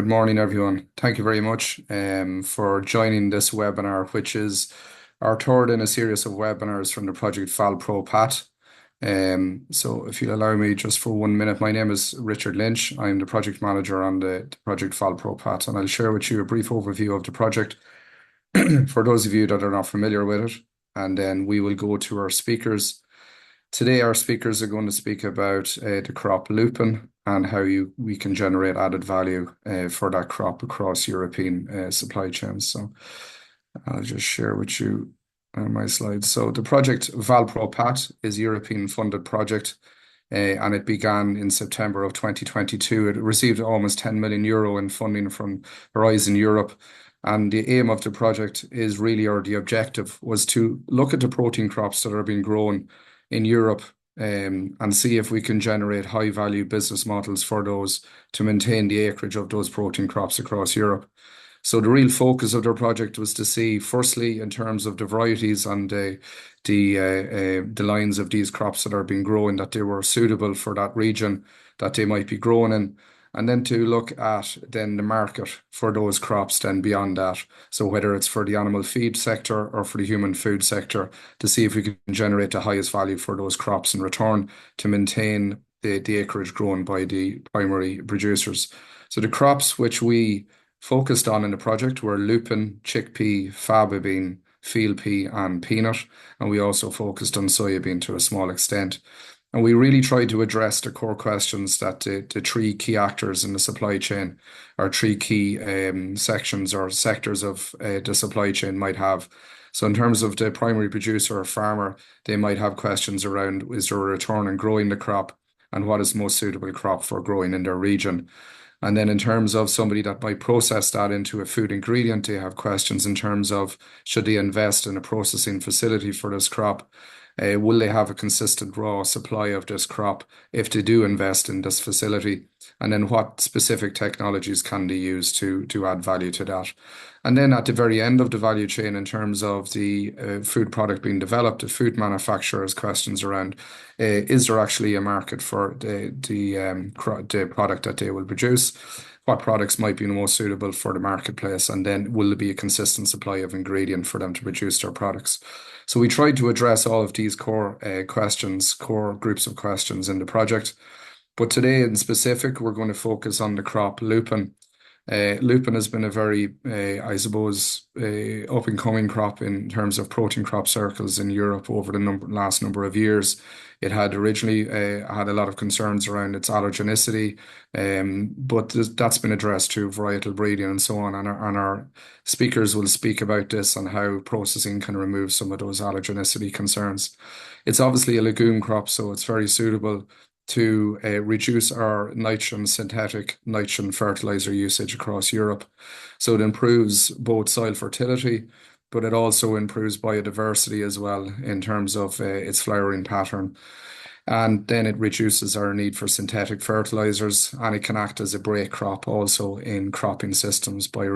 Good morning, everyone. Thank you very much for joining this webinar, which is our third in a series of webinars from the project VALPRO Path. So if you'll allow me just for 1 minute, my name is Richard Lynch. I'm the project manager on the project VALPRO Path, and I'll share with you a brief overview of the project for those of you that are not familiar with it. And then we will go to our speakers. Today, our speakers are going to speak about the crop lupin and how we can generate added value for that crop across European supply chains. So I'll just share with you my slides. So the project VALPRO Path is a European funded project and it began in September of 2022. It received almost 10 million euro in funding from Horizon Europe. And the aim of the project is really, or the objective was to look at the protein crops that are being grown in Europe and see if we can generate high value business models for those to maintain the acreage of those protein crops across Europe. So the real focus of their project was to see, firstly, in terms of the varieties and the lines of these crops that are being grown, that they were suitable for that region that they might be grown in. And then to look at then the market for those crops then beyond that. So whether it's for the animal feed sector or for the human food sector, to see if we can generate the highest value for those crops in return to maintain the acreage grown by the primary producers. So the crops which we focused on in the project were lupin, chickpea, faba bean, field pea and peanut. And we also focused on soybean to a small extent. And we really tried to address the core questions that the three key actors in the supply chain, or three key sections or sectors of the supply chain might have. So in terms of the primary producer or farmer, they might have questions around, is there a return on growing the crop and what is the most suitable crop for growing in their region? And then in terms of somebody that might process that into a food ingredient, they have questions in terms of, should they invest in a processing facility for this crop? Will they have a consistent raw supply of this crop if they do invest in this facility? And then what specific technologies can they use to add value to that? And then at the very end of the value chain, in terms of the food product being developed, the food manufacturers questions around, is there actually a market for the product that they will produce? What products might be the most suitable for the marketplace? And then will there be a consistent supply of ingredient for them to produce their products? So we tried to address all of these core questions, core groups of questions in the project. But today in specific, we're going to focus on the crop lupin. Lupin has been a very, I suppose, up and coming crop in terms of protein crop circles in Europe over the last number of years. It had originally had a lot of concerns around its allergenicity, but that's been addressed through varietal breeding and so on. And our speakers will speak about this and how processing can remove some of those allergenicity concerns. It's obviously a legume crop, so it's very suitable to reduce our synthetic nitrogen fertilizer usage across Europe. So it improves both soil fertility, but it also improves biodiversity as well in terms of its flowering pattern. And then it reduces our need for synthetic fertilizers, and it can act as a break crop also in cropping systems by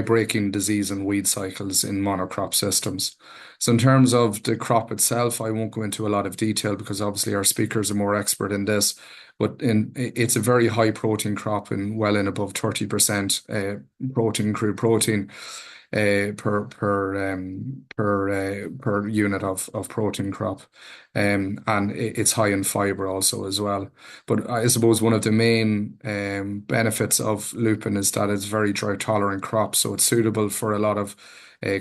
breaking disease and weed cycles in monocrop systems. So in terms of the crop itself, I won't go into a lot of detail because obviously our speakers are more expert in this, but it's a very high protein crop and well in above 30% crude protein per unit of protein crop, and it's high in fiber also as well. But I suppose one of the main benefits of lupin is that it's very drought tolerant crop, so it's suitable for a lot of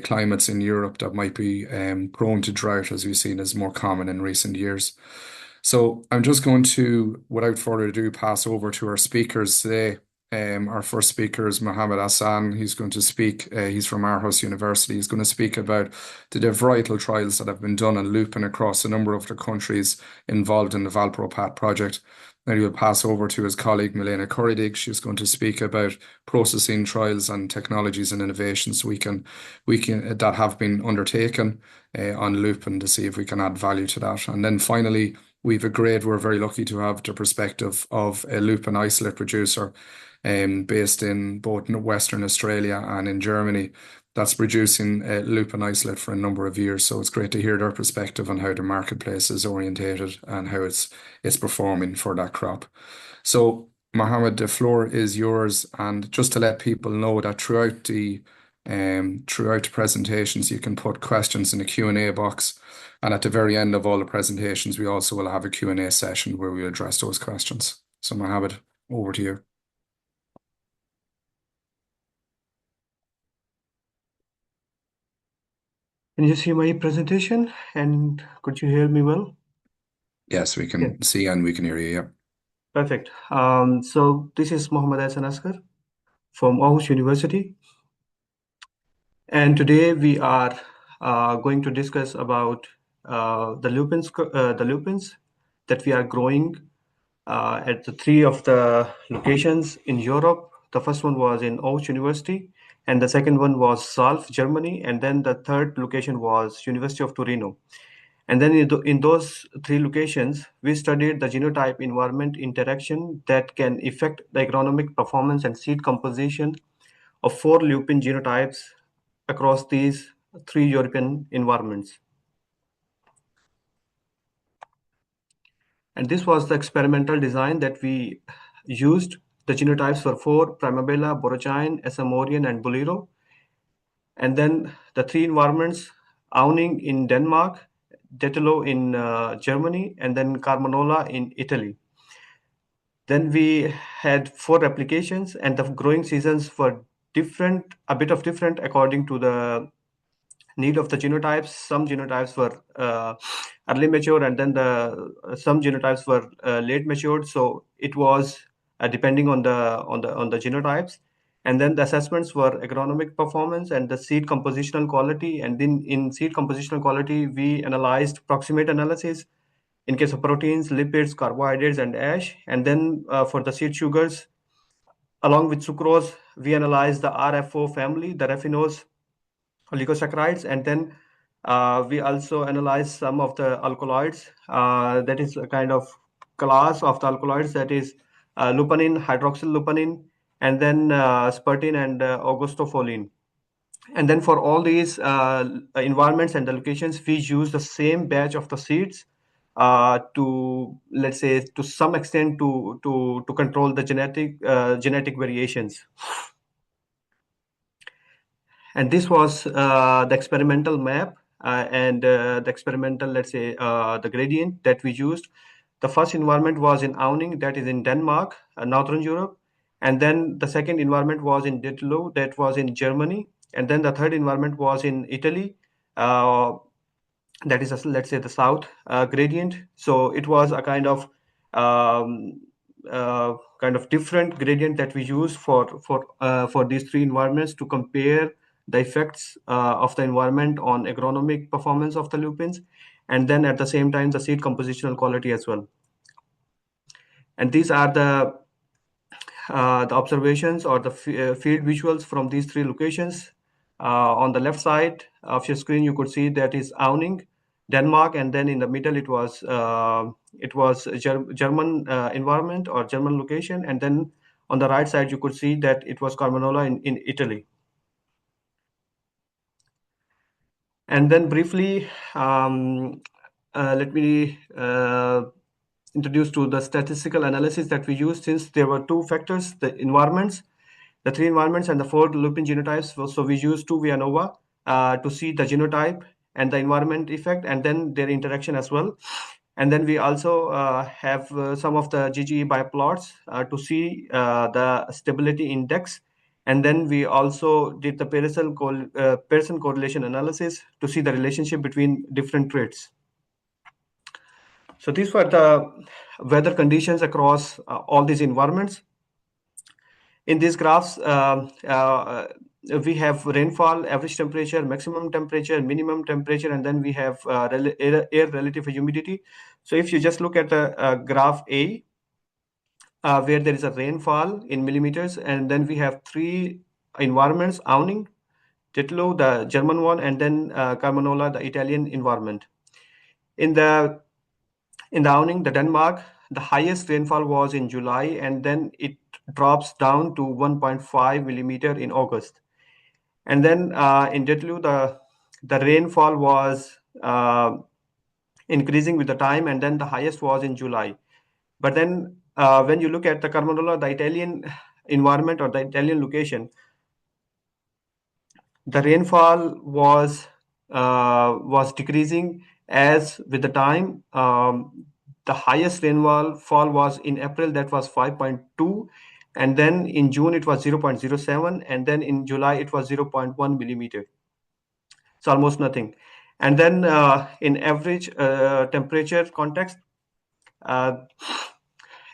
climates in Europe that might be prone to drought, as we've seen is more common in recent years. So I'm just going to, without further ado, pass over to our speakers today. Our first speaker is Mohammed Ahsan. He's going to speak, he's from Aarhus University. He's going to speak about the varietal trials that have been done on lupin across a number of the countries involved in the VALPRO Path project. Then he will pass over to his colleague, Milena Corredig. She's going to speak about processing trials and technologies and innovations that have been undertaken on lupin to see if we can add value to that. And then finally, we're very lucky to have the perspective of a lupin isolate producer based in both Western Australia and in Germany that's producing lupin isolate for a number of years. So it's great to hear their perspective on how the marketplace is orientated and how it's performing for that crop. So Mohammed, the floor is yours. And just to let people know that throughout the presentations, you can put questions in the Q&A box. And at the very end of all the presentations, we also will have a Q&A session where we address those questions. So Mohammed, over to you. Can you see my presentation and could you hear me well? Yes, we can see and we can hear you. Yeah. Perfect. So this is Mohammed Ahsan from Aarhus University, and today we are going to discuss about the lupins that we are growing at the three of the locations in Europe. The first one was in Aarhus University, and the second one was Salf, Germany, and then the third location was University of Torino. And then in those three locations, we studied the genotype environment interaction that can affect the agronomic performance and seed composition of four lupin genotypes across these three European environments. And this was the experimental design that we used. The genotypes were four: Primabella, Borogine, Esamorian, and Bolero. And then the three environments: Auning in Denmark, Dettelo in Germany, and then Carmanola in Italy. Then we had four applications, and the growing seasons were different, a bit of different according to the need of the genotypes. Some genotypes were early mature, and then some genotypes were late matured. So it was depending on the genotypes. And then the assessments were agronomic performance and the seed compositional quality. And then in seed compositional quality, we analyzed proximate analysis in case of proteins, lipids, carbohydrates, and ash. And then for the seed sugars, along with sucrose, we analyzed the RFO family, the raffinose oligosaccharides, and then we also analyzed some of the alkaloids. That is a kind of class of the alkaloids, that is lupinin, hydroxylupinin, and then spertin and augustofolin. And then for all these environments and the locations, we use the same batch of the seeds to, let's say, to some extent to control the genetic variations. And this was the experimental map and the experimental, let's say, the gradient that we used. The first environment was in Auning, that is in Denmark, Northern Europe. And then the second environment was in Ditlo, that was in Germany. And then the third environment was in Italy, that is, let's say, the south gradient. So it was a um, kind of different gradient that we use for these three environments to compare the effects of the environment on agronomic performance of the lupins, and then at the same time the seed compositional quality as well. And these are the observations or the field visuals from these three locations. On the left side of your screen, you could see that is Auning, Denmark, and then in the middle it was German environment or German location, and then on the right side you could see that it was Carmanola in Italy. And then briefly, let me introduce to the statistical analysis that we used, since there were two factors: the environments, the three environments, and the four lupin genotypes. So we used two VANOVA to see the genotype and the environment effect, and then their interaction as well. And then we also have some of the GGE biplots to see the stability index. And then we also did the Pearson correlation analysis to see the relationship between different traits. So these were the weather conditions across all these environments. In these graphs, we have rainfall, average temperature, maximum temperature, minimum temperature, and then we have air relative humidity. So if you just look at the graph A, where there is a rainfall in millimeters, and then we have three environments: Auning, Titlo, the German one, and then Carmanola, the Italian environment. In the Auning, the Denmark, the highest rainfall was in July, and then it drops down to 1.5 millimeter in August. And then in Detlu, the rainfall was increasing with the time, and then the highest was in July. But then when you look at the Carmanola, the Italian environment or the Italian location, the rainfall was decreasing as with the time. The highest rainfall fall was in April, that was 5.2, and then in June it was 0.07, and then in July it was 0.1 millimeter. It's almost nothing. And then in average temperature context, uh,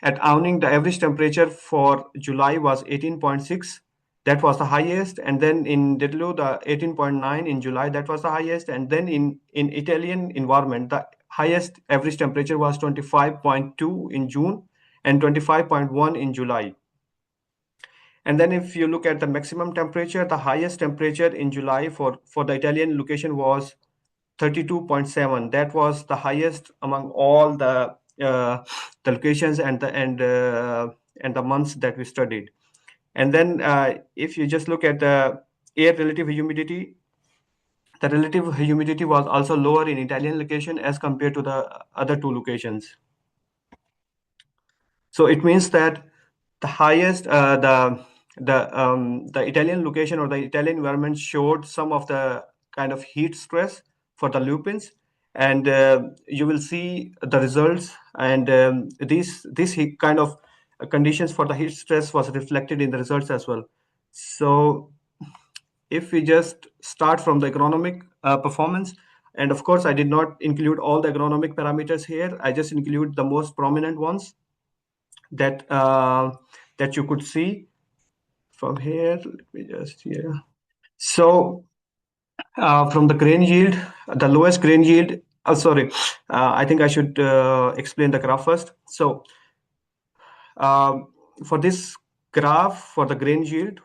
at Awning, the average temperature for July was 18.6. That was the highest. And then in Dedlo, the 18.9 in July, that was the highest. And then in Italian environment, the highest average temperature was 25.2 in June and 25.1 in July. And then if you look at the maximum temperature, the highest temperature in July for the Italian location was 32.7. That was the highest among all the locations and the months that we studied. And then if you just look at the air relative humidity, the relative humidity was also lower in Italian location as compared to the other two locations. So it means that the highest the Italian location or the Italian environment showed some of the kind of heat stress for the lupins, and you will see the results. And this heat kind of conditions for the heat stress was reflected in the results as well. So if we just start from the agronomic performance, and of course I did not include all the agronomic parameters here, I just include the most prominent ones that that you could see from here. Let me just here. So from the grain yield, the lowest grain yield. Oh, sorry. I think I should explain the graph first. So for this graph for the grain yield,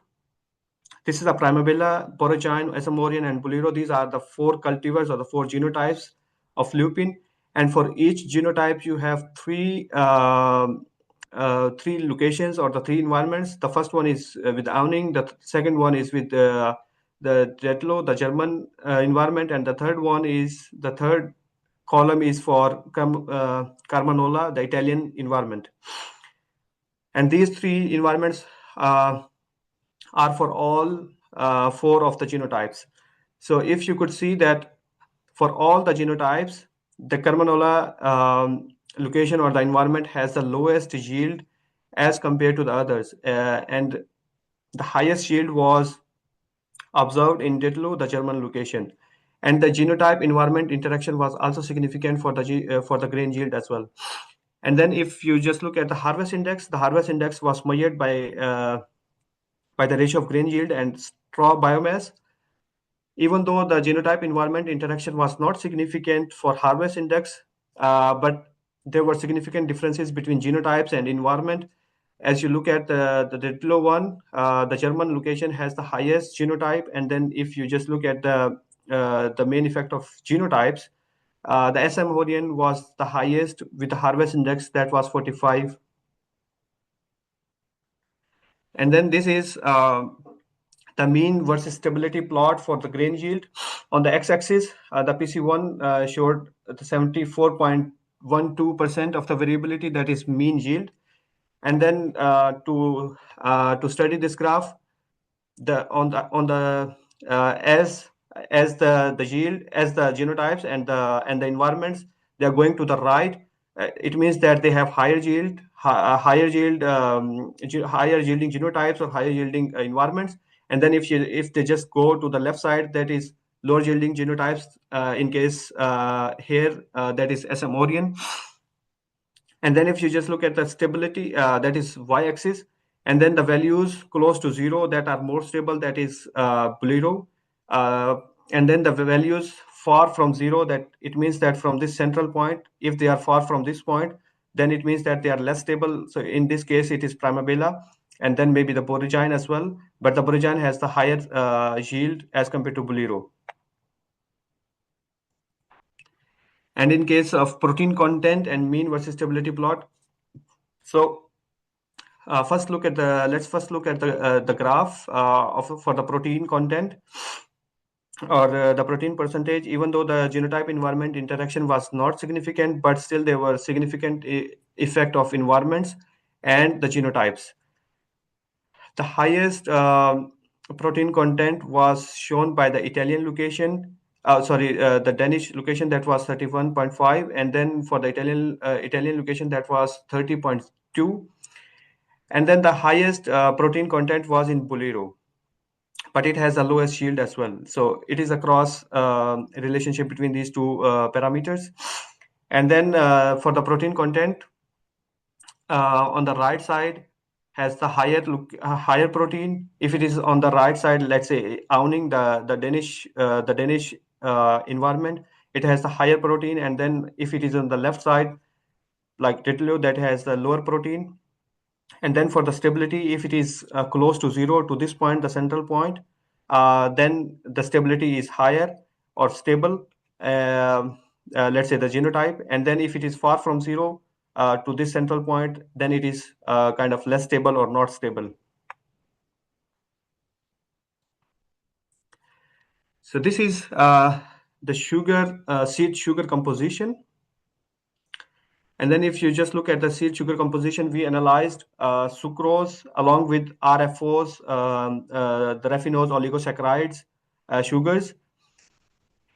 this is a Primavera, Boragine, Assamorian, and Bolero. These are the 4 cultivars or the 4 genotypes of lupin. And for each genotype, you have 3 locations or the 3 environments. The first one is with Awning. The second one is with the Detlo, the German environment, and the third column is for Carmanola, the Italian environment. And these 3 environments are for all 4 of the genotypes. So if you could see that for all the genotypes, the Carmanola location or the environment has the lowest yield as compared to the others. And the highest yield was observed in Detlo, the German location. And the genotype environment interaction was also significant for the grain yield as well. And then if you just look at the harvest index, the harvest index was measured by the ratio of grain yield and straw biomass. Even though the genotype environment interaction was not significant for harvest index, but there were significant differences between genotypes and environment. As you look at the Detlo one, the German location has the highest genotype, and then if you just look at the main effect of genotypes, the Assamorian was the highest with the harvest index that was 45. And then this is the mean versus stability plot for the grain yield. On the x-axis, the PC1 showed the 74.12% of the variability, that is mean yield. And then to study this graph, as the yield, as the genotypes and the environments, they are going to the right. It means that they have higher yield, higher yielding genotypes or higher yielding environments. And then if they just go to the left side, that is lower yielding genotypes. In case here, that is Assamorian. And then if you just look at the stability, that is y-axis, and then the values close to 0 that are more stable, that is Bolero. And then the values far from 0, that it means that from this central point, if they are far from this point, then it means that they are less stable. So in this case, it is Primavera, and then maybe the Boragine as well. But the Boragine has the higher yield as compared to Bolero. And in case of protein content and mean versus stability plot, so let's first look at the graph for the protein content or the protein percentage. Even though the genotype environment interaction was not significant, but still there were significant effect of environments. and the genotypes. The highest protein content was shown by the Italian location, the Danish location, that was 31.5, and then for the Italian location, that was 30.2, and then the highest protein content was in Bolero, but it has the lowest yield as well. So it is a cross relationship between these two parameters. And then for the protein content, on the right side has the higher protein. If it is on the right side, let's say owning the Danish environment, it has the higher protein, and then if it is on the left side, like Titlo, that has the lower protein. And then for the stability, if it is close to 0 to this point, the central point, then the stability is higher or stable, let's say the genotype. And then if it is far from 0 to this central point, then it is kind of less stable or not stable. So this is the seed sugar composition. And then if you just look at the seed sugar composition, we analyzed sucrose along with RFOs, the raffinose oligosaccharides, sugars.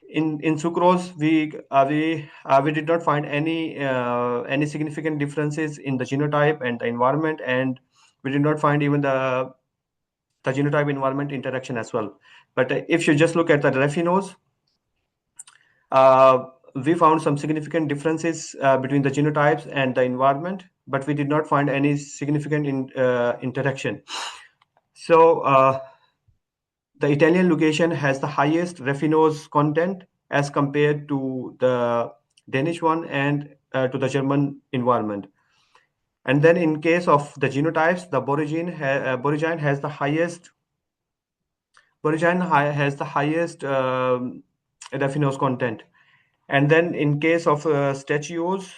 In sucrose, we did not find any significant differences in the genotype and the environment, and we did not find even the genotype environment interaction as well. But if you just look at the raffinose, we found some significant differences between the genotypes and the environment, but we did not find any significant interaction. So the Italian location has the highest raffinose content as compared to the Danish one and to the German environment. And then in case of the genotypes, the Borigine has the highest raffinose content. And then in case of statues,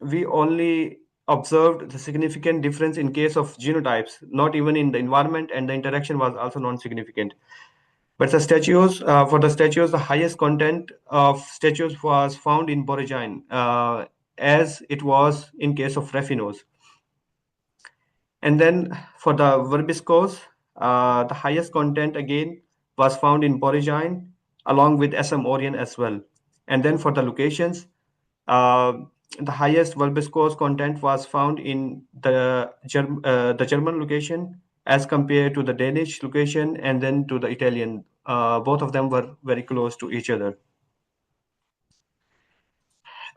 we only observed the significant difference in case of genotypes, not even in the environment, and the interaction was also non-significant. But the statues, the highest content of statues was found in Borigine, as it was in case of raffinose. And then for the verbiscose, the highest content again was found in Borigine along with SM Orient as well. And then for the locations, the highest verbiscose content was found in the German location as compared to the Danish location and then to the Italian. Both of them were very close to each other.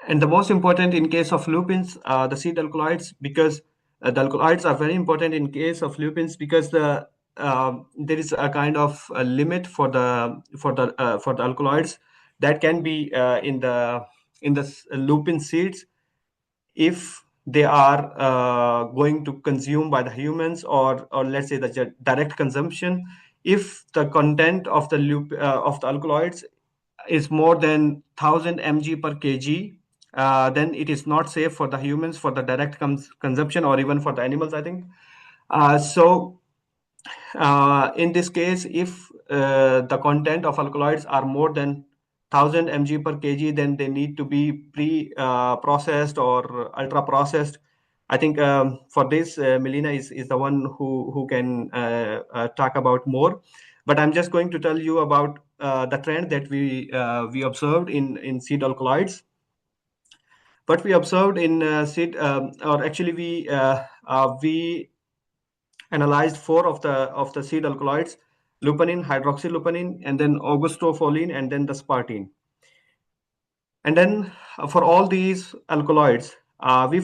And the most important in case of lupins, the seed alkaloids, because the alkaloids are very important in case of lupins because there is a kind of a limit for the alkaloids that can be in the lupin seeds if they are going to consume by the humans or let's say the direct consumption. If the content of the alkaloids is more than 1000 mg per kg, then it is not safe for the humans for the direct consumption or even for the animals, I think. In this case, if the content of alkaloids are more than 1000 mg per kg, then they need to be processed or ultra processed. I think for this, Milena is the one who can talk about more. But I'm just going to tell you about the trend that we observed in seed alkaloids. What we observed in seed, or actually we analyzed 4 of the seed alkaloids: lupinin, hydroxylupinin, and then augustofolin, and then the spartine. And then for all these alkaloids, we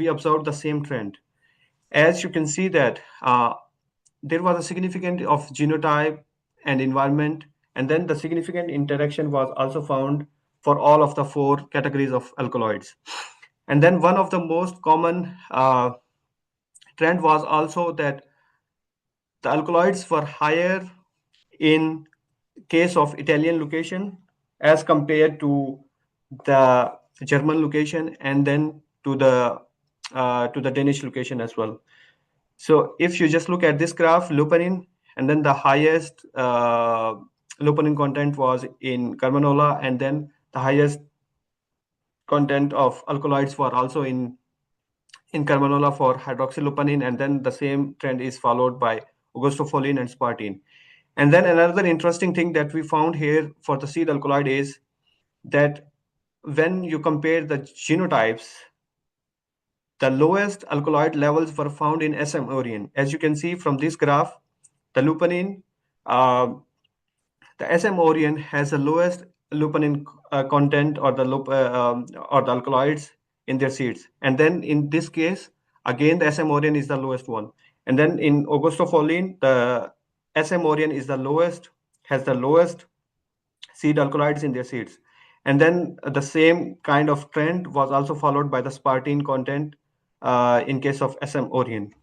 observed the same trend. As you can see that there was a significant of genotype and environment, and then the significant interaction was also found for all of the 4 categories of alkaloids. And then one of the most common trend was also that the alkaloids were higher in case of Italian location as compared to the German location and then to the Danish location as well. So if you just look at this graph, lupinin, and then the highest lupinin content was in Carmanola, and then the highest content of alkaloids were also in carbanola for hydroxylupinine, and then the same trend is followed by augustofolin and spartine. And then another interesting thing that we found here for the seed alkaloid is that when you compare the genotypes, the lowest alkaloid levels were found in SM Orion. As you can see from this graph, the lupinin, uh, the SM Orion has the lowest lupinin content, or or the alkaloids in their seeds. And then in this case, again the SM Orion is the lowest one. And then in augustofolin, the SM Orion is the lowest, has the lowest seed alkaloids in their seeds. And then the same kind of trend was also followed by the spartine content in case of SM Orion.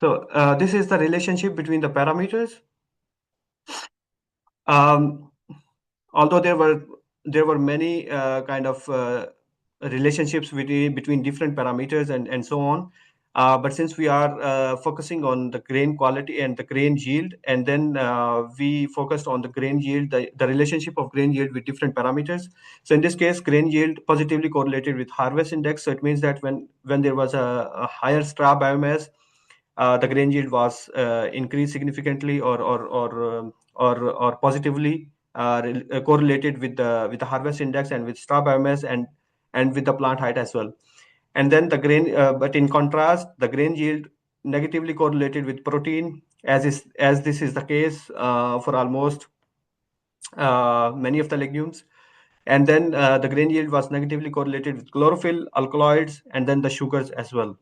So this is the relationship between the parameters. Um, Although there were many kind of relationships between different parameters and so on, but since we are focusing on the grain quality and the grain yield, and then we focused on the grain yield, the relationship of grain yield with different parameters. So in this case, grain yield positively correlated with harvest index. So it means that when there was a higher straw biomass, the grain yield was increased significantly, or positively correlated with the harvest index and with straw biomass, and with the plant height as well. And then but in contrast, the grain yield negatively correlated with protein, as this is the case for almost many of the legumes. And then the grain yield was negatively correlated with chlorophyll, alkaloids, and then the sugars as well.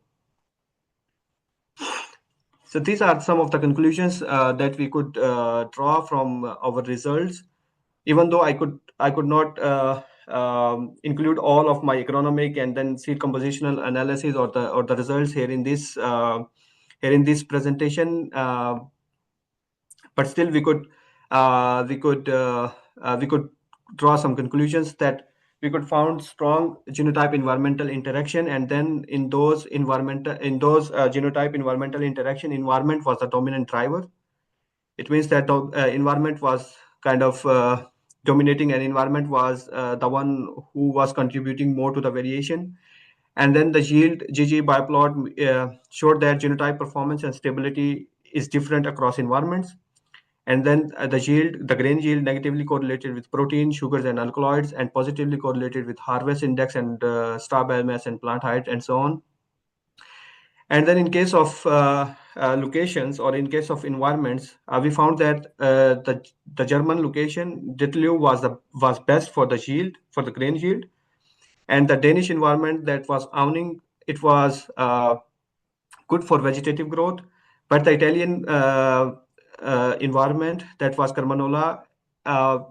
So these are some of the conclusions that we could draw from our results. Even though I could not include all of my agronomic and then seed compositional analysis, or the results here in this presentation, but still we could draw some conclusions that we could found strong genotype environmental interaction. And then in those genotype environmental interaction, environment was the dominant driver. It means that the environment was kind of dominating, and environment was the one who was contributing more to the variation. And then the yield GG bioplot showed that genotype performance and stability is different across environments. And then the grain yield negatively correlated with protein, sugars, and alkaloids, and positively correlated with harvest index and straw biomass and plant height and so on. And then in case of locations, or in case of environments, we found that the German location, Ditlev, was best for the yield, for the grain yield. And the Danish environment, that was Auning, it was good for vegetative growth. But the Italian environment, that was Carmanola,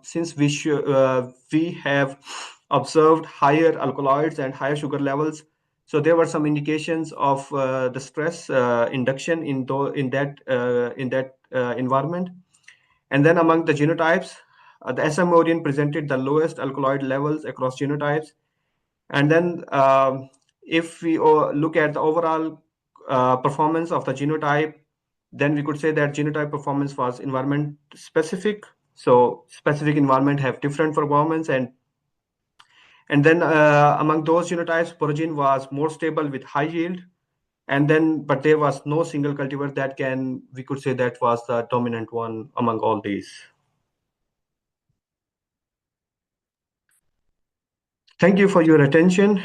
since we have observed higher alkaloids and higher sugar levels, so there were some indications of the stress induction in that environment. And then among the genotypes, the SM Orion presented the lowest alkaloid levels across genotypes. And then if we look at the overall performance of the genotype, then we could say that genotype performance was environment specific. So specific environment have different performance. And then among those genotypes, Borogene was more stable with high yield. And then, but there was no single cultivar we could say that was the dominant one among all these. Thank you for your attention.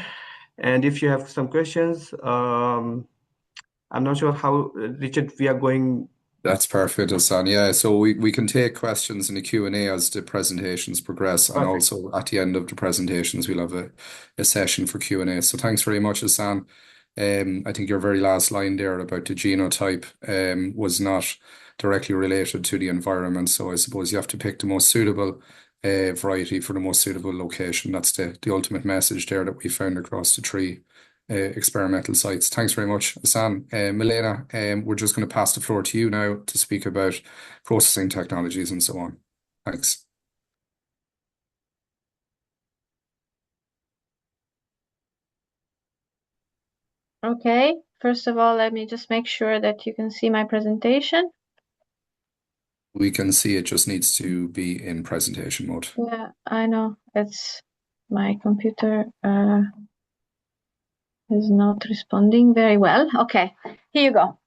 And if you have some questions, I'm not sure how, Richard, we are going. That's perfect, Ahsan. Yeah, so we can take questions in the Q&A as the presentations progress, and Perfect. also at the end of the presentations, we'll have a session for Q&A. So thanks very much, Ahsan. I think your very last line there about the genotype was not directly related to the environment. So I suppose you have to pick the most suitable variety for the most suitable location. That's the ultimate message there that we found across the three experimental sites. Thanks very much, Ahsan. Milena, we're just going to pass the floor to you now to speak about processing technologies and so on. Thanks. Okay, first of all, let me just make sure that you can see my presentation. We can see it just needs to be in presentation mode. Yeah, I know. It's my computer is not responding very well. Okay, here you go.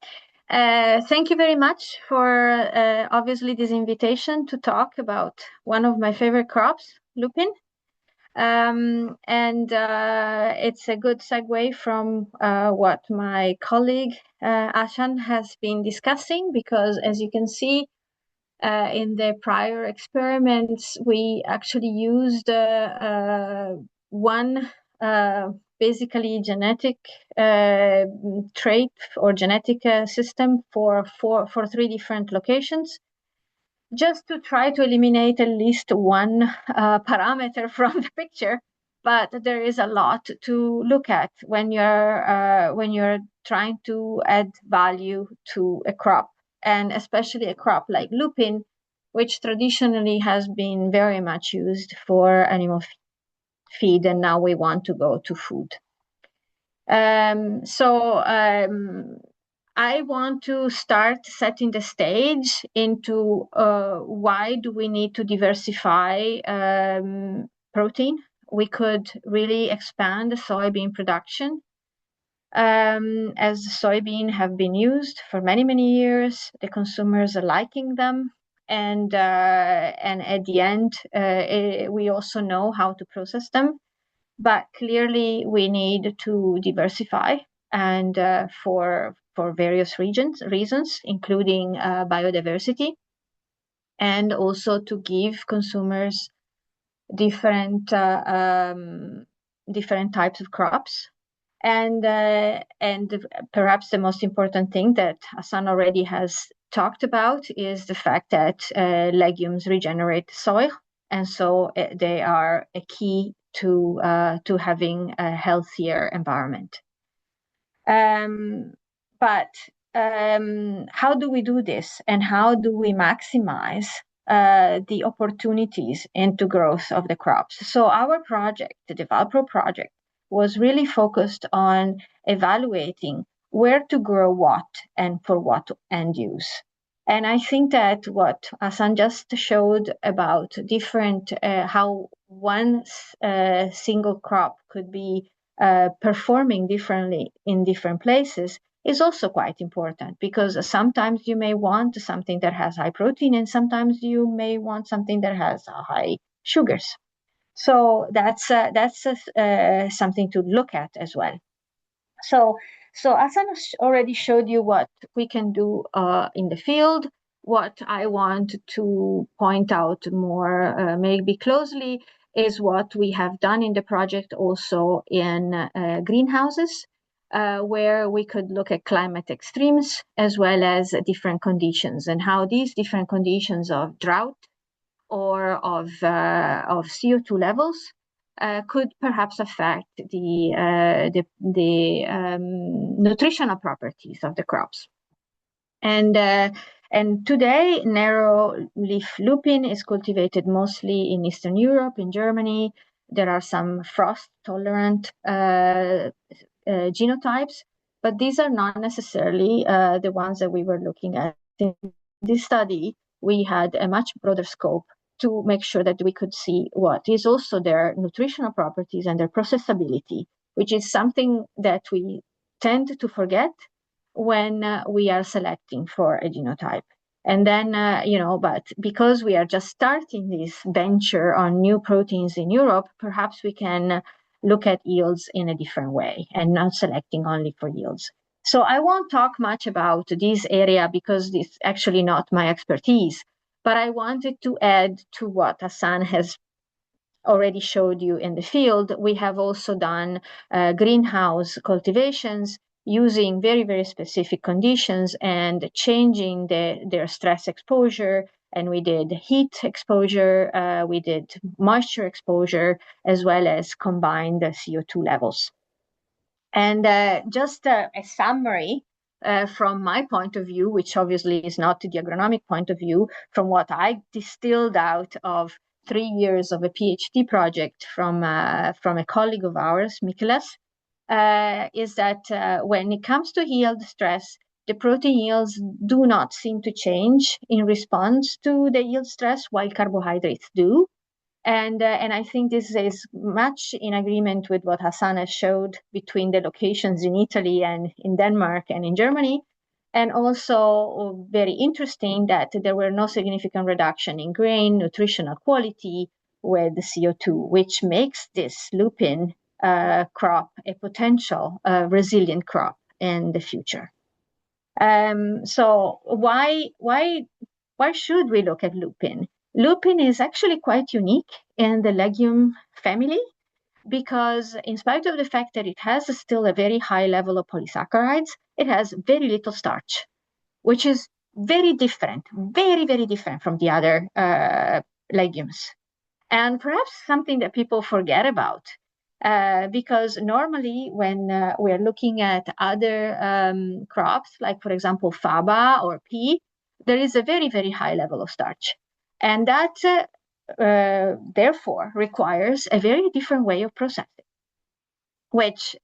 Thank you very much for obviously this invitation to talk about one of my favorite crops, lupin. And it's a good segue from what my colleague Ahsan has been discussing, because as you can see in the prior experiments, we actually used one basically genetic trait or genetic system for three different locations, just to try to eliminate at least one parameter from the picture. But there is a lot to look at when you're trying to add value to a crop, and especially a crop like lupin, which traditionally has been very much used for animal feed, and now we want to go to food. I want to start setting the stage into why do we need to diversify protein. We could really expand the soybean production, as soybean have been used for many, many years. The consumers are liking them. And at the end, we also know how to process them. But clearly, we need to diversify, and for various reasons, including biodiversity, and also to give consumers different types of crops. And perhaps the most important thing that Ahsan already has talked about is the fact that legumes regenerate soil, and so they are a key to having a healthier environment. But how do we do this, and how do we maximize the opportunities into growth of the crops? So our project, the VALPRO project, was really focused on evaluating where to grow what and for what end use. And I think that what Ahsan just showed about different, how one single crop could be performing differently in different places is also quite important, because sometimes you may want something that has high protein, and sometimes you may want something that has high sugars. So that's something to look at as well. So Ahsan already showed you what we can do in the field. What I want to point out more maybe closely is what we have done in the project also in greenhouses, where we could look at climate extremes as well as different conditions, and how these different conditions of drought or of CO2 levels could perhaps affect the nutritional properties of the crops. And today, narrow leaf lupin is cultivated mostly in Eastern Europe, in Germany. There are some frost-tolerant genotypes, but these are not necessarily the ones that we were looking at. In this study, we had a much broader scope to make sure that we could see what is also their nutritional properties and their processability, which is something that we tend to forget when we are selecting for a genotype. And then, but because we are just starting this venture on new proteins in Europe, perhaps we can look at yields in a different way and not selecting only for yields. So I won't talk much about this area because it's actually not my expertise, but I wanted to add to what Ahsan has already showed you in the field. We have also done greenhouse cultivations using very, very specific conditions and changing their stress exposure. And we did heat exposure, we did moisture exposure, as well as combined CO2 levels. And just a summary from my point of view, which obviously is not the agronomic point of view, from what I distilled out of 3 years of a PhD project from a colleague of ours, Miklas, is that when it comes to yield stress, the protein yields do not seem to change in response to the yield stress, while carbohydrates do. And I think this is much in agreement with what Ahsan has showed between the locations in Italy and in Denmark and in Germany. And also very interesting that there were no significant reduction in grain, nutritional quality with the CO2, which makes this lupin crop a potential resilient crop in the future. So why should we look at lupin? Lupin is actually quite unique in the legume family because in spite of the fact that it has still a very high level of polysaccharides, it has very little starch, which is very different, very, very different from the other legumes. And perhaps something that people forget about, because normally when we're looking at other crops, like for example, faba or pea, there is a very, very high level of starch. And that therefore requires a very different way of processing, which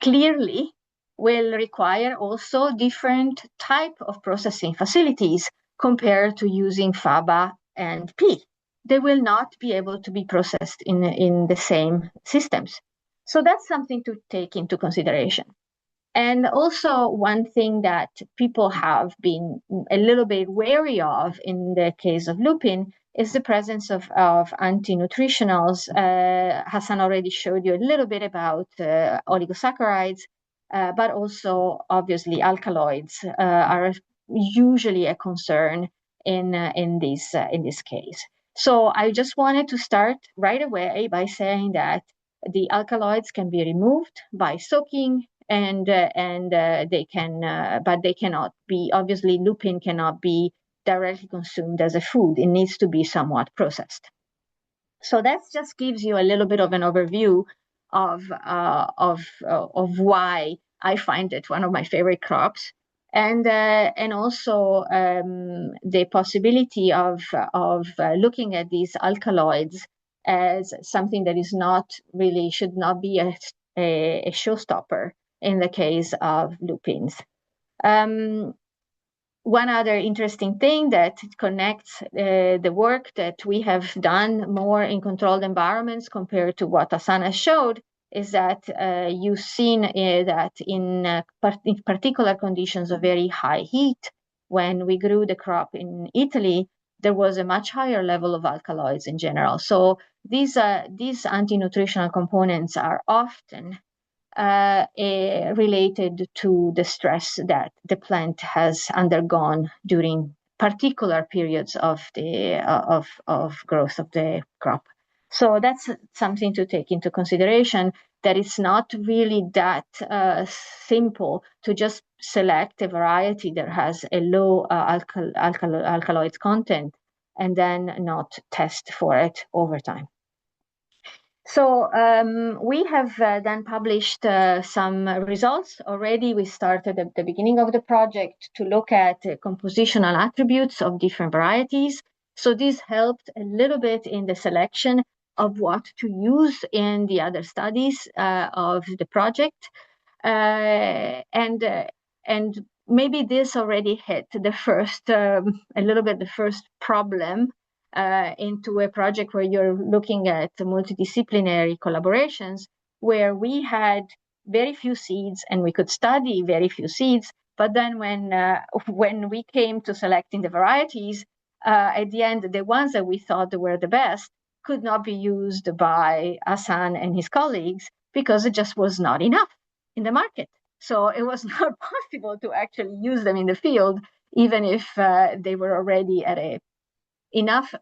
clearly will require also different type of processing facilities compared to using faba and pea. They will not be able to be processed in the same systems. So that's something to take into consideration. And also one thing that people have been a little bit wary of in the case of lupin is the presence of anti-nutritionals. Ahsan already showed you a little bit about oligosaccharides, but also obviously alkaloids are usually a concern in this case. So I just wanted to start right away by saying that the alkaloids can be removed by soaking, and they can, but they cannot be, obviously lupin cannot be directly consumed as a food. It needs to be somewhat processed. So that just gives you a little bit of an overview of why I find it one of my favorite crops. And also the possibility of looking at these alkaloids as something that is not really, should not be a showstopper in the case of lupins. One other interesting thing that connects the work that we have done more in controlled environments compared to what Ahsan has showed is that you've seen that in particular conditions of very high heat, when we grew the crop in Italy, there was a much higher level of alkaloids in general. So these anti-nutritional components are often related to the stress that the plant has undergone during particular periods of the of growth of the crop. So that's something to take into consideration, that it's not really that simple to just select a variety that has a low alkaloid content and then not test for it over time. So we have then published some results already. We started at the beginning of the project to look at compositional attributes of different varieties. So this helped a little bit in the selection of what to use in the other studies of the project. And maybe this already hit the first, a little bit the first problem into a project where you're looking at multidisciplinary collaborations, where we had very few seeds and we could study very few seeds. But then when we came to selecting the varieties, at the end, the ones that we thought were the best could not be used by Ahsan and his colleagues because it just was not enough in the market. So it was not possible to actually use them in the field, even if they were already at a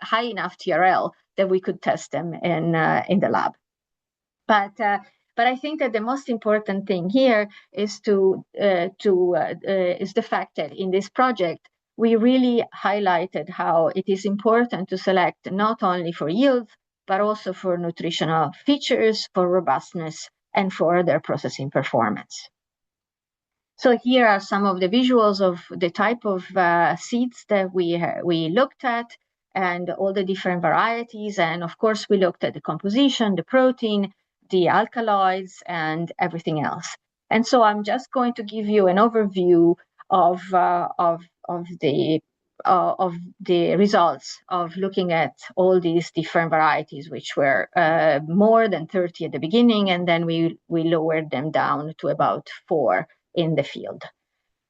high enough TRL that we could test them in the lab. But I think that the most important thing here is is the fact that in this project we really highlighted how it is important to select not only for yield but also for nutritional features, for robustness, and for their processing performance. So here are some of the visuals of the type of seeds that we looked at, and all the different varieties. And of course, we looked at the composition, the protein, the alkaloids, and everything else. And so I'm just going to give you an overview of the results of looking at all these different varieties, which were more than 30 at the beginning, and then we lowered them down to about 4 in the field.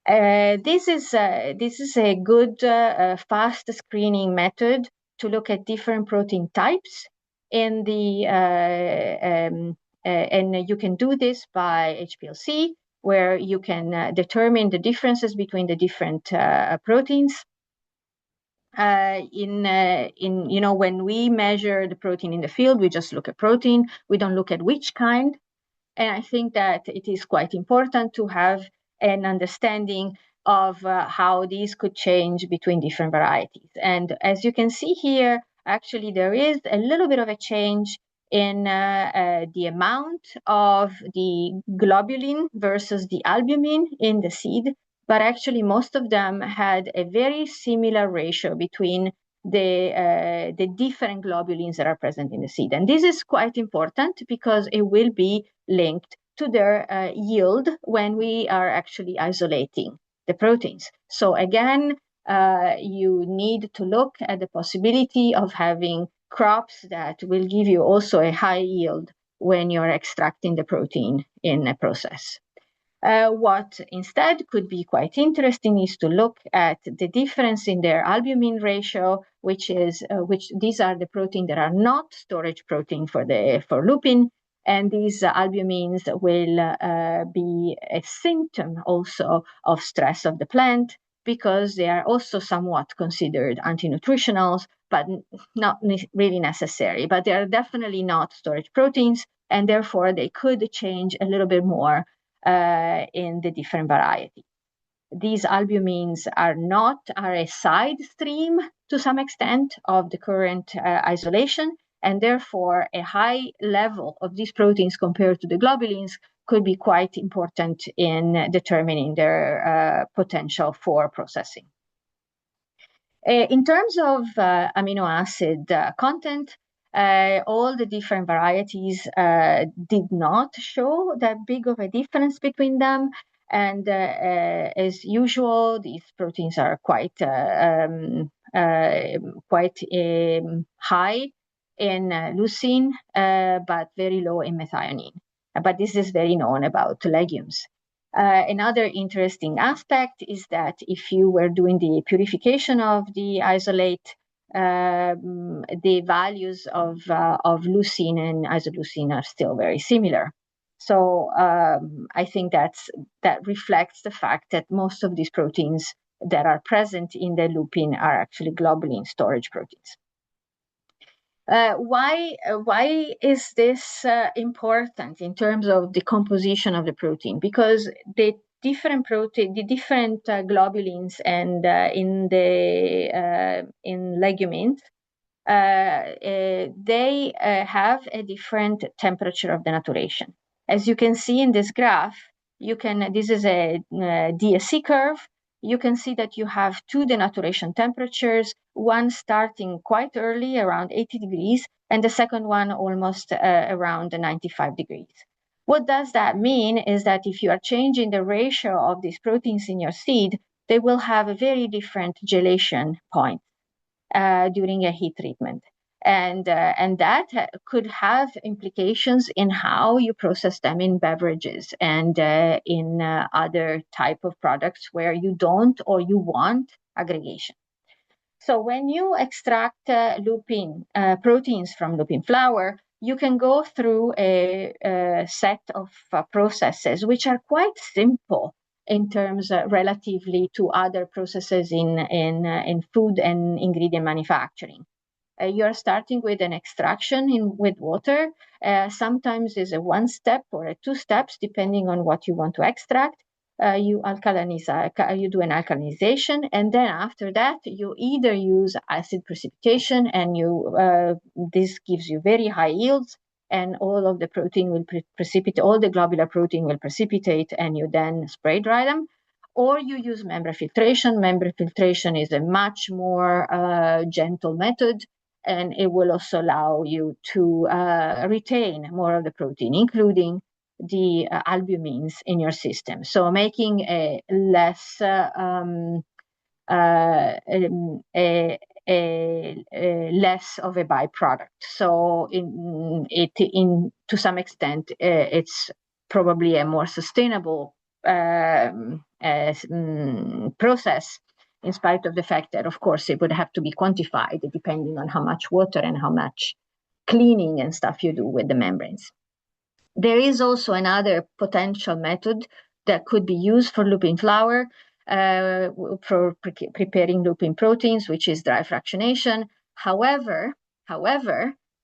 This is a good fast screening method to look at different protein types in the and you can do this by HPLC, where you can determine the differences between the different proteins. When we measure the protein in the field, we just look at protein. We don't look at which kind. And I think that it is quite important to have an understanding of how these could change between different varieties. And as you can see here, actually, there is a little bit of a change in the amount of the globulin versus the albumin in the seed. But actually, most of them had a very similar ratio between the different globulins that are present in the seed. And this is quite important because it will be linked to their yield when we are actually isolating the proteins. So again, you need to look at the possibility of having crops that will give you also a high yield when you're extracting the protein in a process. What instead could be quite interesting is to look at the difference in their albumin ratio, which these are the protein that are not storage protein for lupin, and these albumins will be a symptom also of stress of the plant, because they are also somewhat considered anti-nutritionals, but not really necessary. But they are definitely not storage proteins, and therefore they could change a little bit more in the different variety. These albumins are a side stream to some extent of the current isolation, and therefore a high level of these proteins compared to the globulins could be quite important in determining their potential for processing. In terms of amino acid content, all the different varieties did not show that big of a difference between them. And as usual, these proteins are quite high in leucine, but very low in methionine. But this is very known about legumes. Another interesting aspect is that if you were doing the purification of the isolate, the values of leucine and isoleucine are still very similar. So I think that reflects the fact that most of these proteins that are present in the lupin are actually globulin storage proteins. Why is this important in terms of the composition of the protein? Because the different globulins and in legumins, they have a different temperature of denaturation. As you can see in this graph, this is a DSC curve. You can see that you have two denaturation temperatures, one starting quite early, around 80 degrees, and the second one almost around 95 degrees. What does that mean is that if you are changing the ratio of these proteins in your seed, they will have a very different gelation point during a heat treatment. And that could have implications in how you process them in beverages and in other type of products where you don't or you want aggregation. So when you extract lupin proteins from lupin flower, you can go through a set of processes which are quite simple in terms relatively to other processes in food and ingredient manufacturing. You're starting with an extraction with water. Sometimes it's a one step or a two steps, depending on what you want to extract. You do an alkalinization, and then after that, you either use acid precipitation, and this gives you very high yields, and all of the protein will precipitate, all the globular protein will precipitate, and you then spray dry them. Or you use membrane filtration. Membrane filtration is a much more gentle method, and it will also allow you to retain more of the protein, including the albumins in your system. So making a less less of a byproduct. So to some extent, it's probably a more sustainable process, in spite of the fact that, of course, it would have to be quantified depending on how much water and how much cleaning and stuff you do with the membranes. There is also another potential method that could be used for lupin flour, for preparing lupin proteins, which is dry fractionation. However,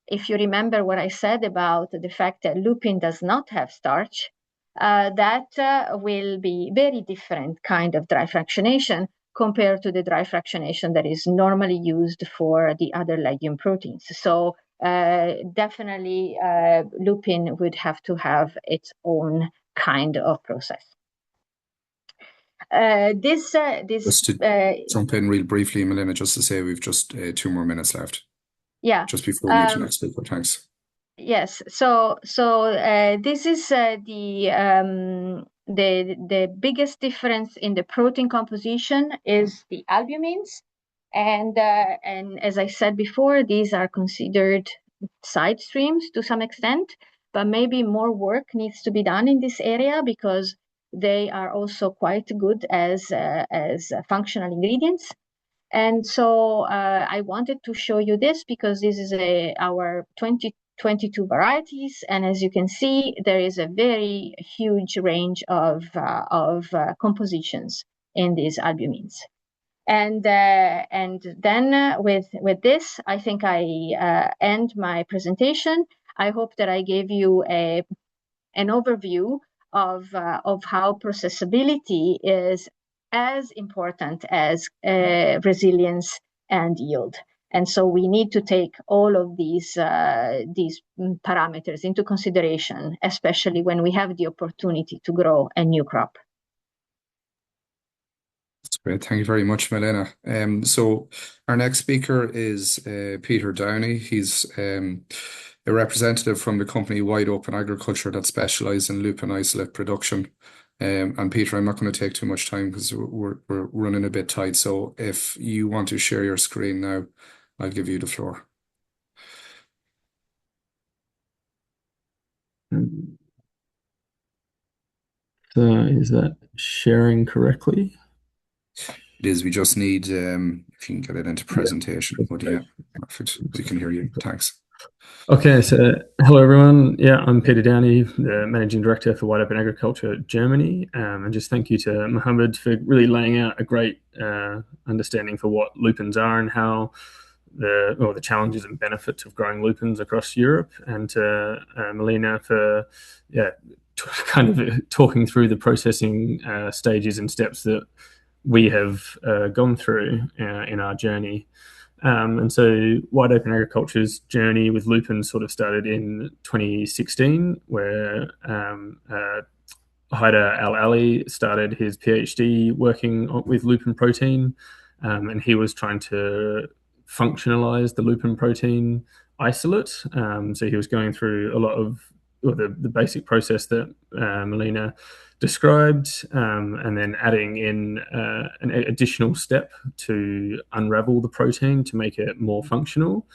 if you remember what I said about the fact that lupin does not have starch, that will be very different kind of dry fractionation compared to the dry fractionation that is normally used for the other legume proteins. So definitely lupin would have to its own kind of process. Just to jump in real briefly, Milena, just to say we've just 2 more minutes left. Yeah. Just before we move to the next speaker. Thanks. Yes. So this is the biggest difference in the protein composition is the albumins, and as I said before, these are considered side streams to some extent, but maybe more work needs to be done in this area because they are also quite good as functional ingredients. And so I wanted to show you this because this is our 2022 varieties, and as you can see, there is a very huge range of compositions in these albumins. And then with this, I think I end my presentation. I hope that I gave you an overview of how processability is as important as resilience and yield. And so we need to take all of these parameters into consideration, especially when we have the opportunity to grow a new crop. That's great. Thank you very much, Milena. So our next speaker is Peter Downey. He's a representative from the company Wide Open Agriculture that specializes in lupin isolate production. And Peter, I'm not going to take too much time because we're running a bit tight. So if you want to share your screen now, I'll give you the floor. So is that sharing correctly? It is. We just need, if you can get it into presentation. Yeah. But yeah, perfect. We can hear you. Thanks. Okay, so hello everyone. Yeah, I'm Peter Downey, the Managing Director for Wide Open Agriculture Germany. And just thank you to Mohammed for really laying out a great understanding for what lupins are and how the challenges and benefits of growing lupins across Europe, and to Milena for kind of talking through the processing stages and steps that we have gone through in our journey. And so Wide Open Agriculture's journey with lupins sort of started in 2016, where Haider Al-Ali started his PhD working with lupin protein, and he was trying to functionalize the lupin protein isolate. So he was going through a lot of the basic process that Milena described, and then adding in an additional step to unravel the protein to make it more functional.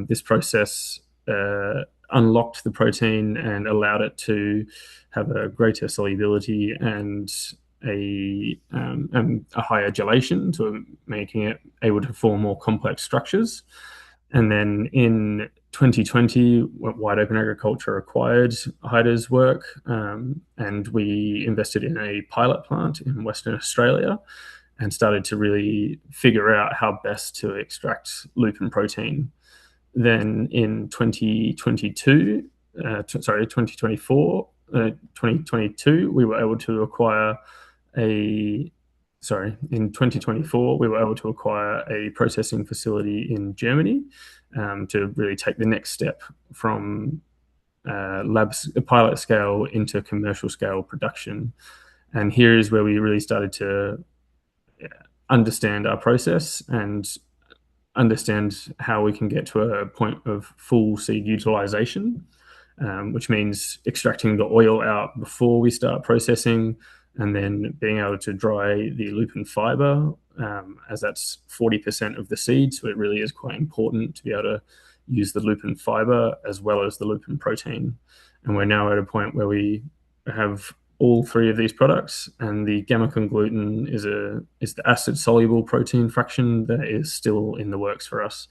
This process unlocked the protein and allowed it to have a greater solubility and a higher gelation, so making it able to form more complex structures. And then in 2020, Wide Open Agriculture acquired Haider's work, and we invested in a pilot plant in Western Australia and started to really figure out how best to extract lupin protein. Then in 2022, we were able to acquire in 2024, we were able to acquire a processing facility in Germany to really take the next step from pilot scale into commercial scale production. And here is where we really started to understand our process and understand how we can get to a point of full seed utilization. which means extracting the oil out before we start processing, and then being able to dry the lupin fiber, as that's 40% of the seed. So it really is quite important to be able to use the lupin fiber as well as the lupin protein. And we're now at a point where we have all three of these products, and the gamma-con gluten is the acid-soluble protein fraction that is still in the works for us.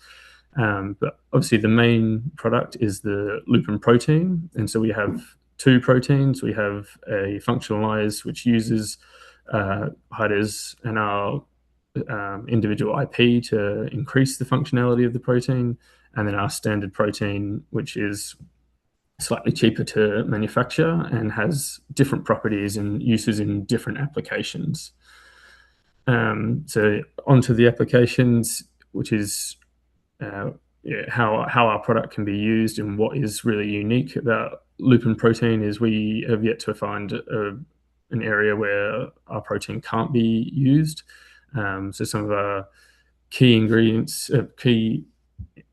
But obviously the main product is the lupin protein, and so we have two proteins. We have a functionalized, which uses HIDES and our individual IP to increase the functionality of the protein, and then our standard protein, which is slightly cheaper to manufacture and has different properties and uses in different applications. So onto the applications, which is how our product can be used. And what is really unique about lupin protein is we have yet to find an area where our protein can't be used. So some of our key ingredients, key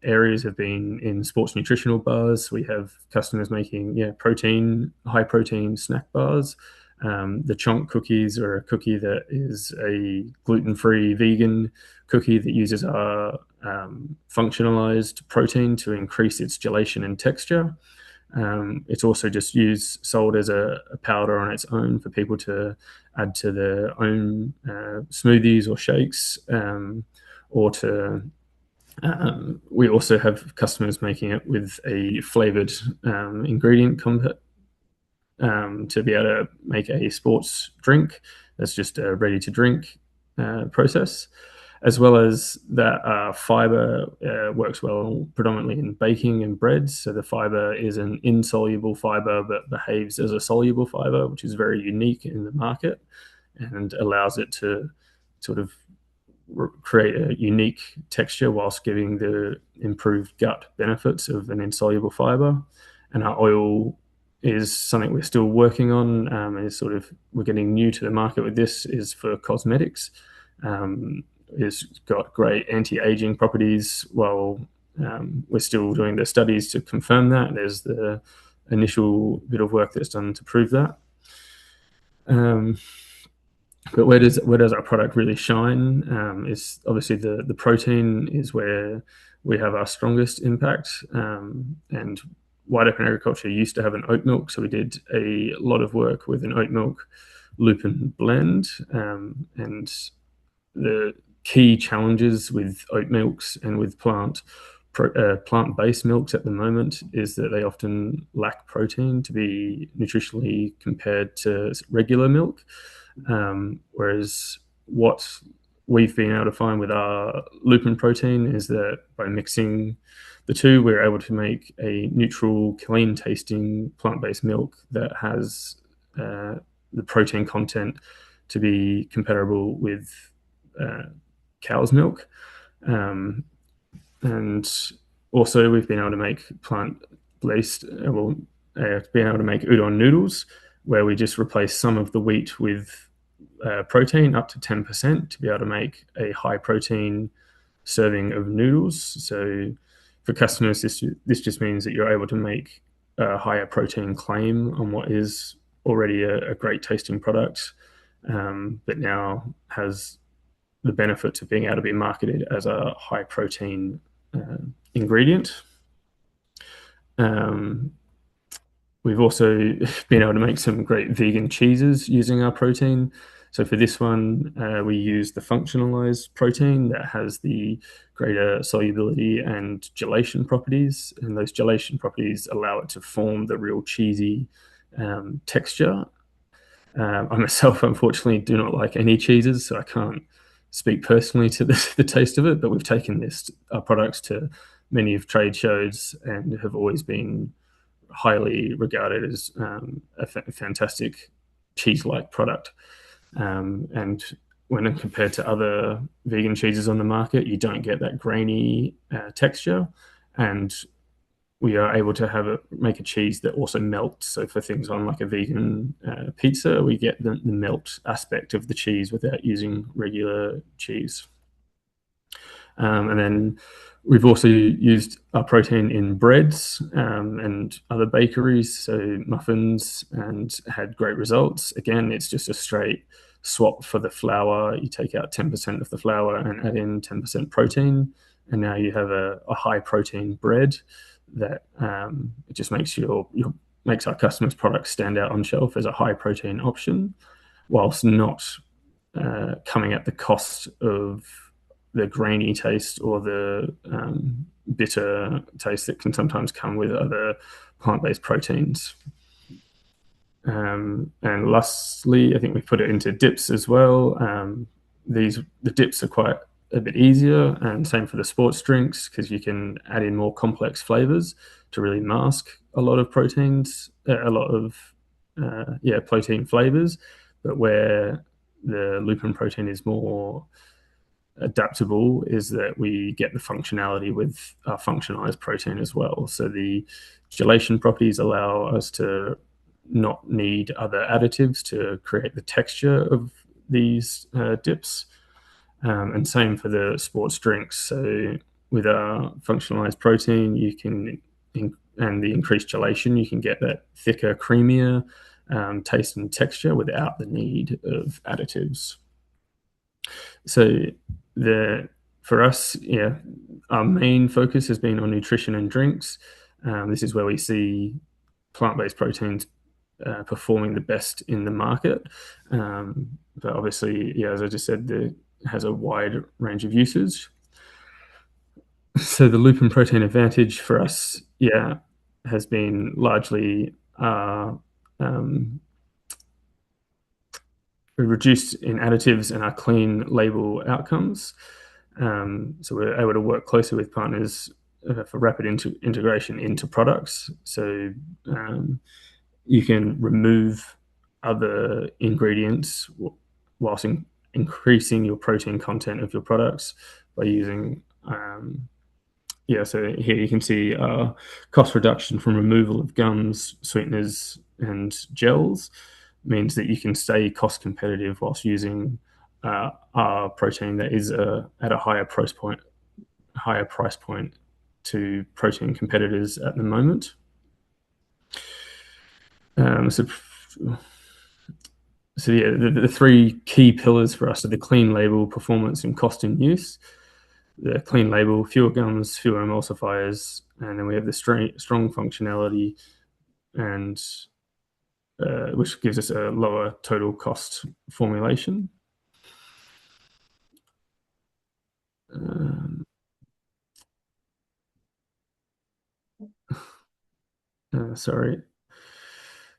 areas have been in sports nutritional bars. We have customers making high protein snack bars. The chonk cookies are a cookie that is a gluten-free vegan cookie that uses our functionalized protein to increase its gelation and texture. It's also just sold as a powder on its own for people to add to their own smoothies or shakes, or to we also have customers making it with a flavored ingredient to be able to make a sports drink that's just a ready to drink process, as well as that fiber works well predominantly in baking and breads. So the fiber is an insoluble fiber but behaves as a soluble fiber, which is very unique in the market and allows it to sort of create a unique texture whilst giving the improved gut benefits of an insoluble fiber. And our oil is something we're still working on, and is we're getting new to the market with this, is for cosmetics. It's got great anti-aging properties. While we're still doing the studies to confirm that, there's the initial bit of work that's done to prove that. But where does our product really shine? Is obviously the protein is where we have our strongest impact. And Wide Open Agriculture used to have an oat milk, so we did a lot of work with an oat milk lupin blend. And the key challenges with oat milks and with plant-based milks at the moment is that they often lack protein to be nutritionally compared to regular milk. Whereas what we've been able to find with our lupin protein is that by mixing the two, we're able to make a neutral, clean tasting plant-based milk that has the protein content to be comparable with cow's milk. And also we've been able to make plant-based, being able to make udon noodles, where we just replace some of the wheat with protein up to 10% to be able to make a high protein serving of noodles. So for customers, this just means that you're able to make a higher protein claim on what is already a great tasting product, but now has the benefits of being able to be marketed as a high protein ingredient. We've also been able to make some great vegan cheeses using our protein. So for this one, we use the functionalized protein that has the greater solubility and gelation properties. And those gelation properties allow it to form the real cheesy texture. I myself, unfortunately, do not like any cheeses, so I can't speak personally to the taste of it, but we've taken our products to many of trade shows and have always been highly regarded as a fantastic cheese-like product. And when compared to other vegan cheeses on the market, you don't get that grainy texture, and we are able to make a cheese that also melts. So for things on like a vegan pizza, we get the melt aspect of the cheese without using regular cheese. And then We've also used our protein in breads and other bakeries, so muffins, and had great results. Again, it's just a straight swap for the flour. You take out 10% of the flour and add in 10% protein, and now you have a high protein bread that it just makes makes our customers' products stand out on shelf as a high protein option, whilst not coming at the cost of the grainy taste or the bitter taste that can sometimes come with other plant-based proteins. And lastly, I think we put it into dips as well. The dips are quite a bit easier, and same for the sports drinks, because you can add in more complex flavors to really mask a lot of proteins, a lot of protein flavors, but where the lupin protein is more adaptable is that we get the functionality with our functionalized protein as well. So the gelation properties allow us to not need other additives to create the texture of these dips. And same for the sports drinks. So with our functionalized protein, you can, and the increased gelation, you can get that thicker, creamier taste and texture without the need of additives. So for us, our main focus has been on nutrition and drinks. This is where we see plant-based proteins performing the best in the market. But obviously, as I just said, it has a wide range of uses. So the lupin protein advantage for us, has been largely reduced in additives and our clean label outcomes. So we're able to work closely with partners for rapid integration into products. So you can remove other ingredients whilst increasing your protein content of your products by using so here you can see cost reduction from removal of gums, sweeteners, and gels means that you can stay cost competitive whilst using our protein that is at a higher price point to protein competitors at the moment. The three key pillars for us are the clean label, performance, and cost in use. The clean label, fewer gums, fewer emulsifiers, and then we have the strong functionality, and which gives us a lower total cost formulation.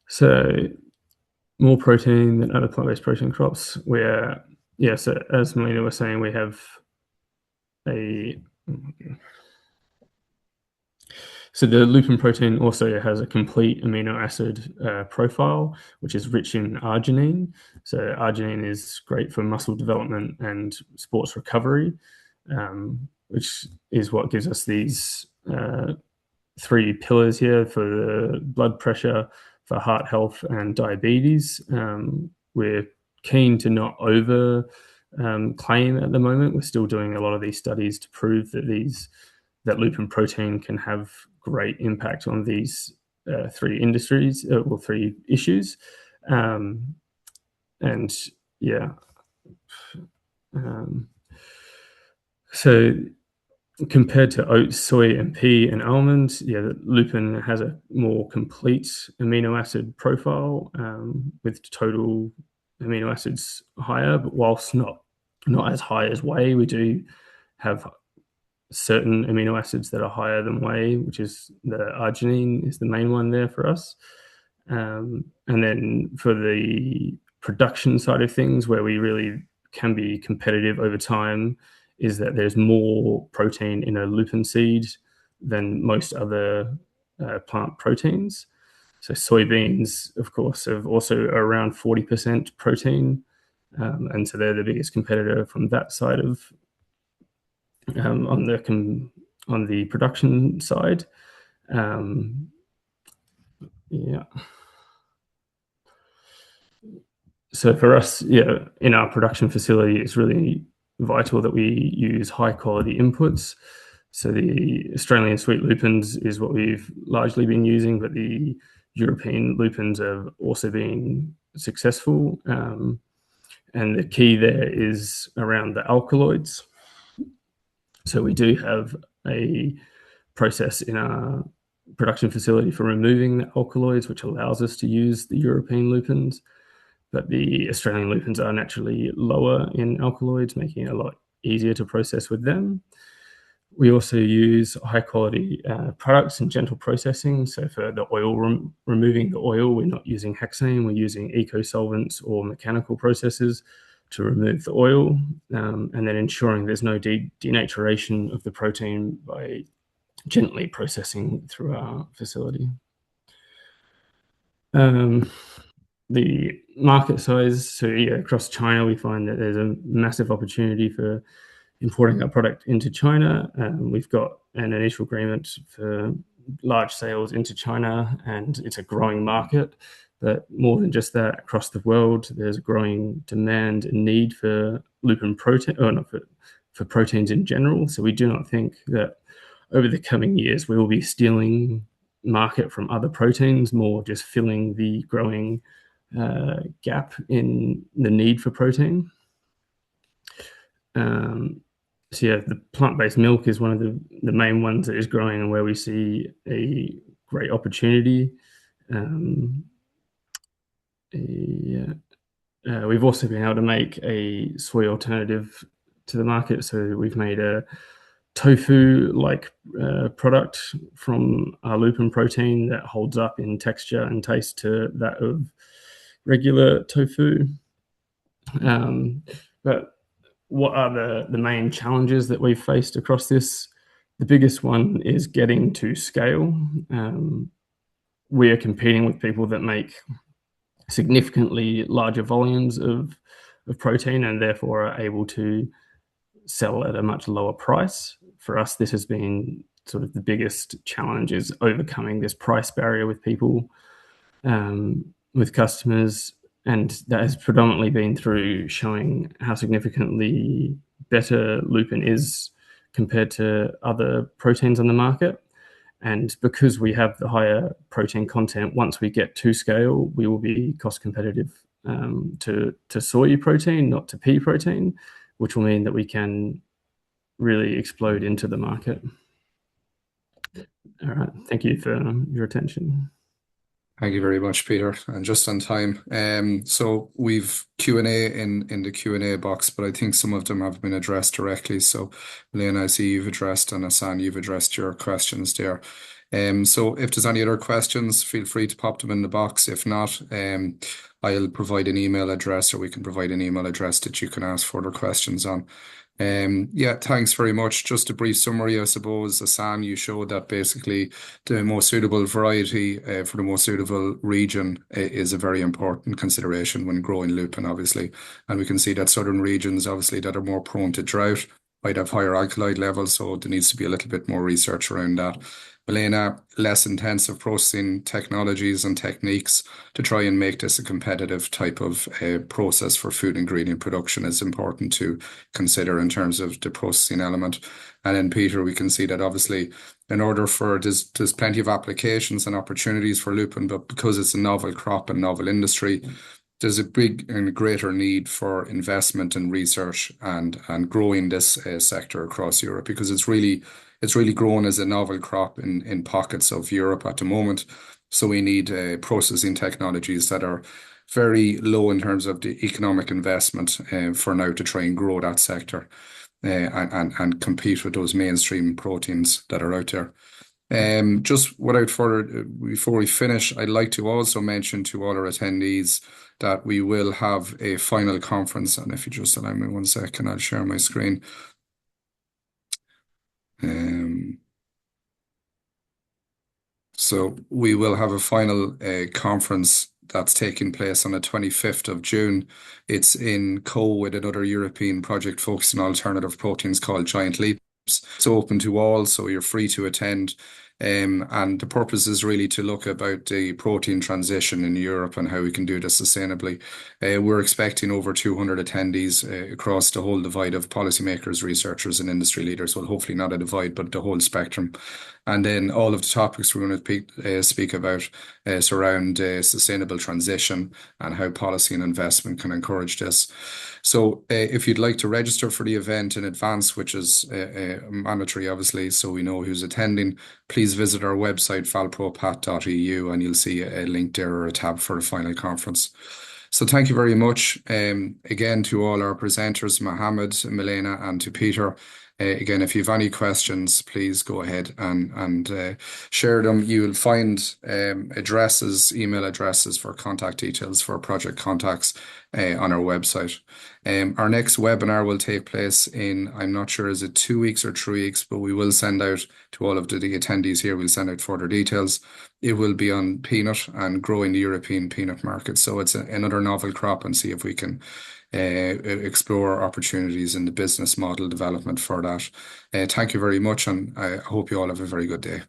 So more protein than other plant-based protein crops. Where so as Milena was saying, we have so the lupin protein also has a complete amino acid profile, which is rich in arginine. So arginine is great for muscle development and sports recovery, which is what gives us these three pillars here for the blood pressure, for heart health, and diabetes. We're keen to not over claim at the moment. We're still doing a lot of these studies to prove that lupin protein can have great impact on these three issues. So compared to oats, soy, and pea and almonds, lupin has a more complete amino acid profile with total amino acids higher, but whilst not as high as whey, we do have certain amino acids that are higher than whey, which is the arginine is the main one there for us. And then for the production side of things, where we really can be competitive over time, is that there's more protein in a lupin seed than most other plant proteins. So soybeans, of course, have also around 40% protein, and so they're the biggest competitor from that side of on the production side. So for us, in our production facility, it's really vital that we use high quality inputs. So the Australian sweet lupins is what we've largely been using, but the European lupins have also been successful. And the key there is around the alkaloids. So we do have a process in our production facility for removing the alkaloids, which allows us to use the European lupins. But the Australian lupins are naturally lower in alkaloids, making it a lot easier to process with them. We also use high quality products and gentle processing. So for the oil, removing the oil, we're not using hexane, we're using eco solvents or mechanical processes to remove the oil, and then ensuring there's no denaturation of the protein by gently processing through our facility. The market size, so yeah, across China, we find that there's a massive opportunity for importing our product into China. We've got an initial agreement for large sales into China, and it's a growing market. But more than just that, across the world, there's a growing demand and need for lupin protein, or not for proteins in general. So we do not think that over the coming years we will be stealing market from other proteins, more just filling the growing gap in the need for protein. So yeah, the plant-based milk is one of the main ones that is growing and where we see a great opportunity. We've also been able to make a soy alternative to the market. So we've made a tofu-like product from our lupin protein that holds up in texture and taste to that of regular tofu. But what are the main challenges that we've faced across this? The biggest one is getting to scale. We are competing with people that make significantly larger volumes of protein and therefore are able to sell at a much lower price. For us, this has been sort of the biggest challenge, is overcoming this price barrier with people, with customers. And that has predominantly been through showing how significantly better lupin is compared to other proteins on the market. And because we have the higher protein content, once we get to scale, we will be cost competitive to soy protein, not to pea protein, which will mean that we can really explode into the market. All right, thank you for your attention. Thank you very much, Peter, and just on time. So we've Q&A in the Q&A box, but I think some of them have been addressed directly. So Milena, I see you've addressed, and Ahsan, you've addressed your questions there. So if there's any other questions, feel free to pop them in the box. If not, I'll provide an email address, or we can provide an email address that you can ask further questions on. Yeah, thanks very much. Just a brief summary, I suppose. Ahsan, you showed that basically the most suitable variety for the most suitable region is a very important consideration when growing lupin, obviously. And we can see that southern regions, obviously, that are more prone to drought might have higher alkaloid levels, so there needs to be a little bit more research around that. Milena, less intensive processing technologies and techniques to try and make this a competitive type of process for food ingredient production is important to consider in terms of the processing element. And then Peter, we can see that obviously in order for there's plenty of applications and opportunities for lupin, but because it's a novel crop and novel industry, there's a big and greater need for investment and research and growing this sector across Europe, because it's really grown as a novel crop in pockets of Europe at the moment. So we need processing technologies that are very low in terms of the economic investment for now to try and grow that sector and compete with those mainstream proteins that are out there. Just without further, before we finish, I'd like to also mention to all our attendees that we will have a final conference. And if you just allow me 1 second, I'll share my screen. So we will have a final conference that's taking place on the 25th of June. It's in co with another European project focused on alternative proteins called Giant Leaps. It's open to all, so you're free to attend. And the purpose is really to look about the protein transition in Europe and how we can do this sustainably. We're expecting over 200 attendees across the whole divide of policymakers, researchers, and industry leaders. Well, hopefully not a divide, but the whole spectrum. And then all of the topics we're going to speak about surround sustainable transition and how policy and investment can encourage this. So if you'd like to register for the event in advance, which is mandatory, obviously, so we know who's attending, please visit our website, valpropath.eu, and you'll see a link there or a tab for the final conference. So thank you very much again to all our presenters, Mohammed, Milena, and to Peter. Again, if you have any questions, please go ahead and share them. You'll find addresses, email addresses for contact details for project contacts on our website. Our next webinar will take place in, I'm not sure, is it 2 weeks or 3 weeks, but we will send out to all of the attendees here, we'll send out further details. It will be on peanut and growing the European peanut market. So it's another novel crop, and see if we can explore opportunities in the business model development for that. Thank you very much, and I hope you all have a very good day.